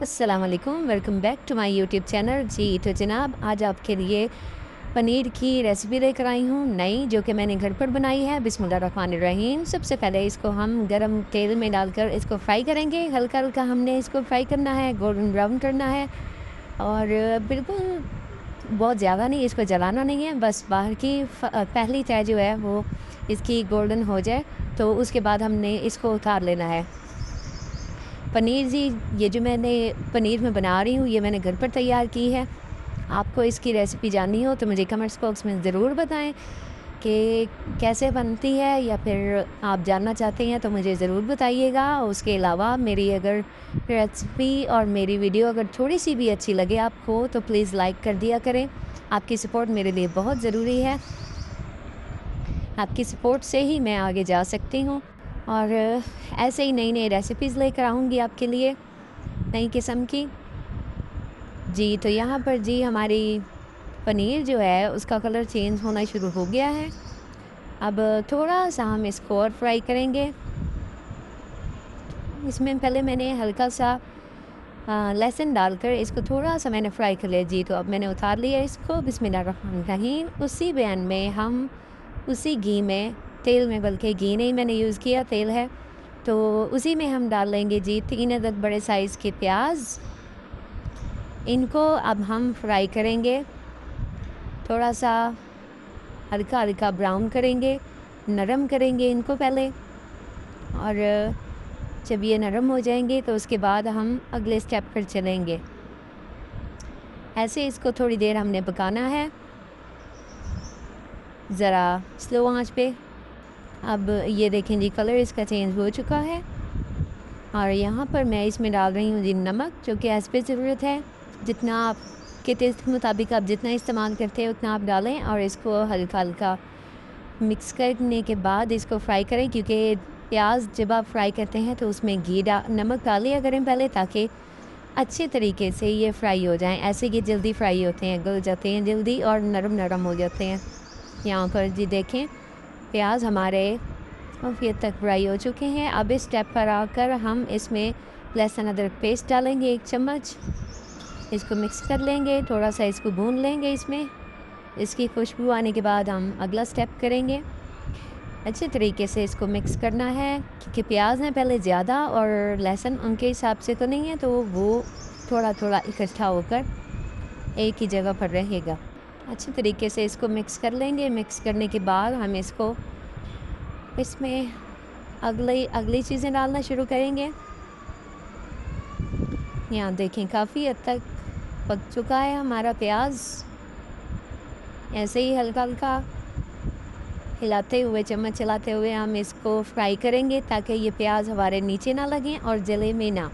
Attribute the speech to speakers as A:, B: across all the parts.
A: अस्सलाम वालेकुम, welcome back to my YouTube channel. जी तो जनाब, आज आपके लिए पनीर की रेसिपी लेकर आई हूँ नई, जो कि मैंने घर पर बनाई है। बिस्मिल्लाहिर्रहमानिर्रहीम। सबसे पहले इसको हम गरम तेल में डालकर इसको फ्राई करेंगे। हल्का हल्का हमने इसको फ्राई करना है, गोल्डन ब्राउन करना है। और बिल्कुल बहुत ज़्यादा नहीं, इसको जलाना नहीं है। बस बाहर की पहली तय जो है वो इसकी गोल्डन हो जाए, तो उसके बाद हमने इसको उतार लेना है। पनीर जी, ये जो मैंने पनीर में बना रही हूँ, ये मैंने घर पर तैयार की है। आपको इसकी रेसिपी जाननी हो तो मुझे कमेंट्स बॉक्स में ज़रूर बताएं कि कैसे बनती है, या फिर आप जानना चाहते हैं तो मुझे ज़रूर बताइएगा। उसके अलावा मेरी अगर रेसिपी और मेरी वीडियो अगर थोड़ी सी भी अच्छी लगे आपको, तो प्लीज़ लाइक कर दिया करें। आपकी सपोर्ट मेरे लिए बहुत ज़रूरी है। आपकी सपोर्ट से ही मैं आगे जा सकती हूँ, और ऐसे ही नई नई रेसिपीज़ लेकर आऊँगी आपके लिए, नई किस्म की। जी तो यहाँ पर जी हमारी पनीर जो है उसका कलर चेंज होना शुरू हो गया है। अब थोड़ा सा हम इसको और फ्राई करेंगे। इसमें पहले मैंने हल्का सा लहसुन डालकर इसको थोड़ा सा मैंने फ्राई कर लिया। जी तो अब मैंने उतार लिया इसको। बिस्मिल्लाहिर्रहमानिर्रहीम। उसी पैन में हम उसी घी में, तेल में, बल्कि घी नहीं मैंने यूज़ किया, तेल है, तो उसी में हम डाल लेंगे जी 3 अदद बड़े साइज़ के प्याज। इनको अब हम फ्राई करेंगे, थोड़ा सा हल्का हल्का ब्राउन करेंगे, नरम करेंगे इनको पहले। और जब ये नरम हो जाएंगे तो उसके बाद हम अगले स्टेप पर चलेंगे। ऐसे इसको थोड़ी देर हमने पकाना है, ज़रा स्लो आंच पे। अब ये देखें जी, कलर इसका चेंज हो चुका है। और यहाँ पर मैं इसमें डाल रही हूँ जी नमक, जो कि एज़ पे ज़रूरत है। जितना आपके टेस्ट के मुताबिक आप जितना इस्तेमाल करते हैं उतना आप डालें, और इसको हल्का हल्का मिक्स करने के बाद इसको फ्राई करें, क्योंकि प्याज जब आप फ्राई करते हैं तो उसमें नमक डाल लिया करें पहले, ताकि अच्छे तरीके से ये फ्राई हो जाएं। ऐसे ये जल्दी फ्राई होते हैं, गल जाते हैं जल्दी और नरम नरम हो जाते हैं। यहाँ पर जी देखें, प्याज हमारे काफ़ी हद तक फ्राई हो चुके हैं। अब इस स्टेप पर आकर हम इसमें लहसुन अदरक पेस्ट डालेंगे 1 चम्मच। इसको मिक्स कर लेंगे, थोड़ा सा इसको भून लेंगे। इसमें इसकी खुशबू आने के बाद हम अगला स्टेप करेंगे। अच्छे तरीके से इसको मिक्स करना है, क्योंकि प्याज है पहले ज़्यादा और लहसुन उनके हिसाब से तो नहीं है, तो वो थोड़ा थोड़ा इकट्ठा होकर एक ही जगह पर रहेगा। अच्छे तरीके से इसको मिक्स कर लेंगे। मिक्स करने के बाद हम इसको इसमें अगली चीज़ें डालना शुरू करेंगे। यहाँ देखें, काफ़ी हद तक पक चुका है हमारा प्याज। ऐसे ही हल्का हल्का हिलाते हुए, चम्मच चलाते हुए हम इसको फ्राई करेंगे, ताकि ये प्याज हमारे नीचे ना लगें और जले में ना।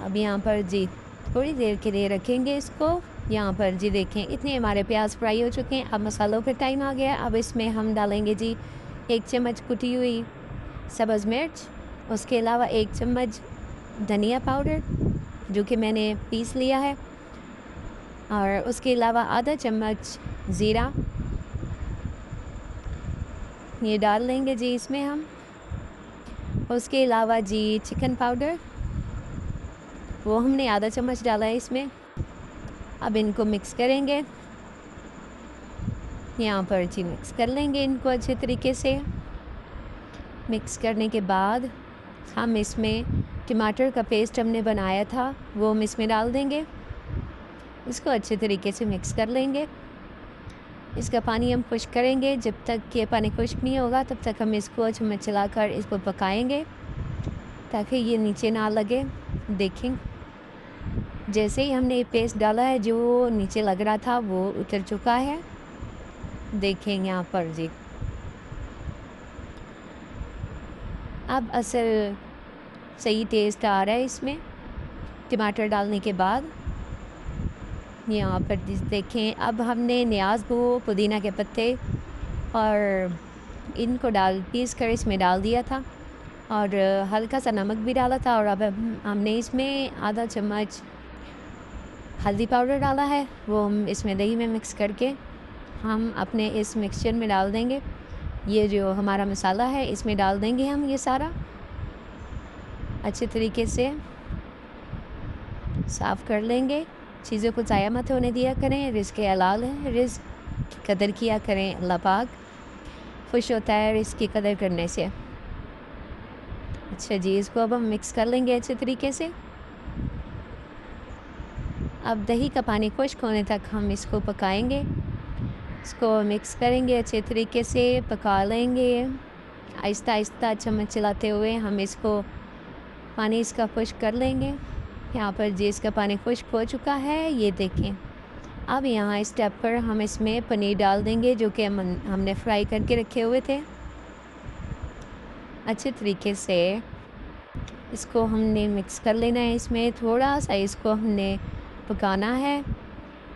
A: अब यहाँ पर जी थोड़ी देर के लिए रखेंगे इसको। यहाँ पर जी देखें, इतने हमारे प्याज फ्राई हो चुके हैं। अब मसालों का टाइम आ गया। अब इसमें हम डालेंगे जी 1 चम्मच कुटी हुई सब्ज़ मिर्च, उसके अलावा 1 चम्मच धनिया पाउडर, जो कि मैंने पीस लिया है, और उसके अलावा आधा चम्मच ज़ीरा ये डाल लेंगे जी इसमें हम। उसके अलावा जी चिकन पाउडर, वो हमने आधा चम्मच डाला है इसमें। अब इनको मिक्स करेंगे। यहाँ पर जी मिक्स कर लेंगे इनको अच्छे तरीके से। मिक्स करने के बाद हम इसमें टमाटर का पेस्ट हमने बनाया था, वो हम इसमें डाल देंगे। इसको अच्छे तरीके से मिक्स कर लेंगे। इसका पानी हम खुश्क करेंगे। जब तक ये पानी खुश्क नहीं होगा तब तक हम इसको चम्मच चलाकर इसको पकाएंगे, ताकि ये नीचे ना लगे। देखें, जैसे ही हमने ये पेस्ट डाला है, जो नीचे लग रहा था वो उतर चुका है। देखें यहाँ पर जी, अब असल सही टेस्ट आ रहा है इसमें टमाटर डालने के बाद। यहाँ पर देखें, अब हमने न्याज़ पुदीना के पत्ते और इनको पीस कर इसमें डाल दिया था, और हल्का सा नमक भी डाला था। और अब हमने इसमें आधा चम्मच हल्दी पाउडर डाला है, वो हम इसमें दही में मिक्स करके हम अपने इस मिक्सचर में डाल देंगे। ये जो हमारा मसाला है इसमें डाल देंगे हम ये सारा अच्छे तरीके से। साफ़ कर लेंगे। चीज़ों को ज़ाया मत होने दिया करें, रिज़्क़ हलाल है, रिज़्क़ की कदर किया करें। अल्लाह पाक खुश होता है रिज़्क़ की कदर करने से। अच्छा जी, इसको अब हम मिक्स कर लेंगे अच्छे तरीके से। अब दही का पानी खुश्क होने तक हम इसको पकाएंगे। इसको मिक्स करेंगे अच्छे तरीके से, पका लेंगे। आहिस्ता आहिस्ता चम्मच चलाते हुए हम इसको पानी इसका खुश्क कर लेंगे। यहाँ पर जी इसका पानी खुश्क हो चुका है, ये देखें। अब यहाँ इस स्टेप पर हम इसमें पनीर डाल देंगे जो कि हमने फ्राई करके रखे हुए थे। अच्छे तरीके से इसको हमने मिक्स कर लेना है। इसमें थोड़ा सा इसको हमने पकाना है।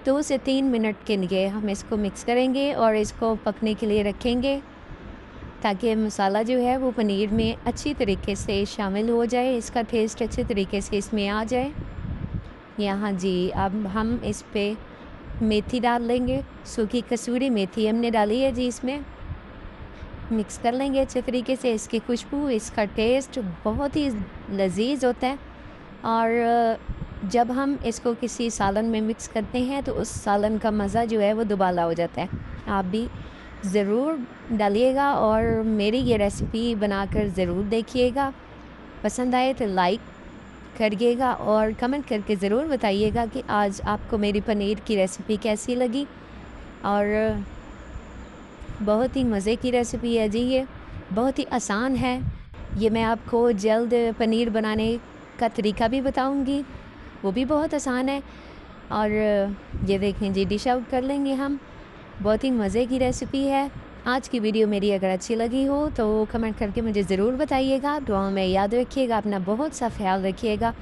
A: 2 से 3 मिनट के लिए हम इसको मिक्स करेंगे और इसको पकने के लिए रखेंगे ताकि मसाला जो है वो पनीर में अच्छी तरीके से शामिल हो जाए, इसका टेस्ट अच्छे तरीके से इसमें आ जाए। यहाँ जी अब हम इस पे मेथी डाल लेंगे, सूखी कसूरी मेथी हमने डाली है जी इसमें। मिक्स कर लेंगे अच्छे तरीके से। इसकी खुशबू, इसका टेस्ट बहुत ही लज़ीज़ होता है। और जब हम इसको किसी सालन में मिक्स करते हैं तो उस सालन का मज़ा जो है वो दुबाला हो जाता है। आप भी ज़रूर डालिएगा और मेरी ये रेसिपी बनाकर ज़रूर देखिएगा। पसंद आए तो लाइक करिएगा और कमेंट करके ज़रूर बताइएगा कि आज आपको मेरी पनीर की रेसिपी कैसी लगी। और बहुत ही मज़े की रेसिपी है जी, ये बहुत ही आसान है। ये मैं आपको जल्द पनीर बनाने का तरीका भी बताऊंगी, वो भी बहुत आसान है। और ये देखें जी, डिश आउट कर लेंगे हम। बहुत ही मज़े की रेसिपी है। आज की वीडियो मेरी अगर अच्छी लगी हो तो कमेंट करके मुझे ज़रूर बताइएगा। दुआओं में याद रखिएगा, अपना बहुत सा ख्याल रखिएगा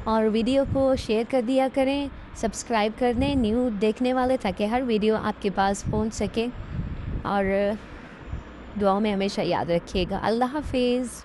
A: और वीडियो को शेयर कर दिया करें। सब्सक्राइब कर दें न्यू देखने वाले, ताकि हर वीडियो आपके पास पहुंच सके। और दुआओं में हमेशा याद रखिएगा। अल्लाह हाफ़िज़।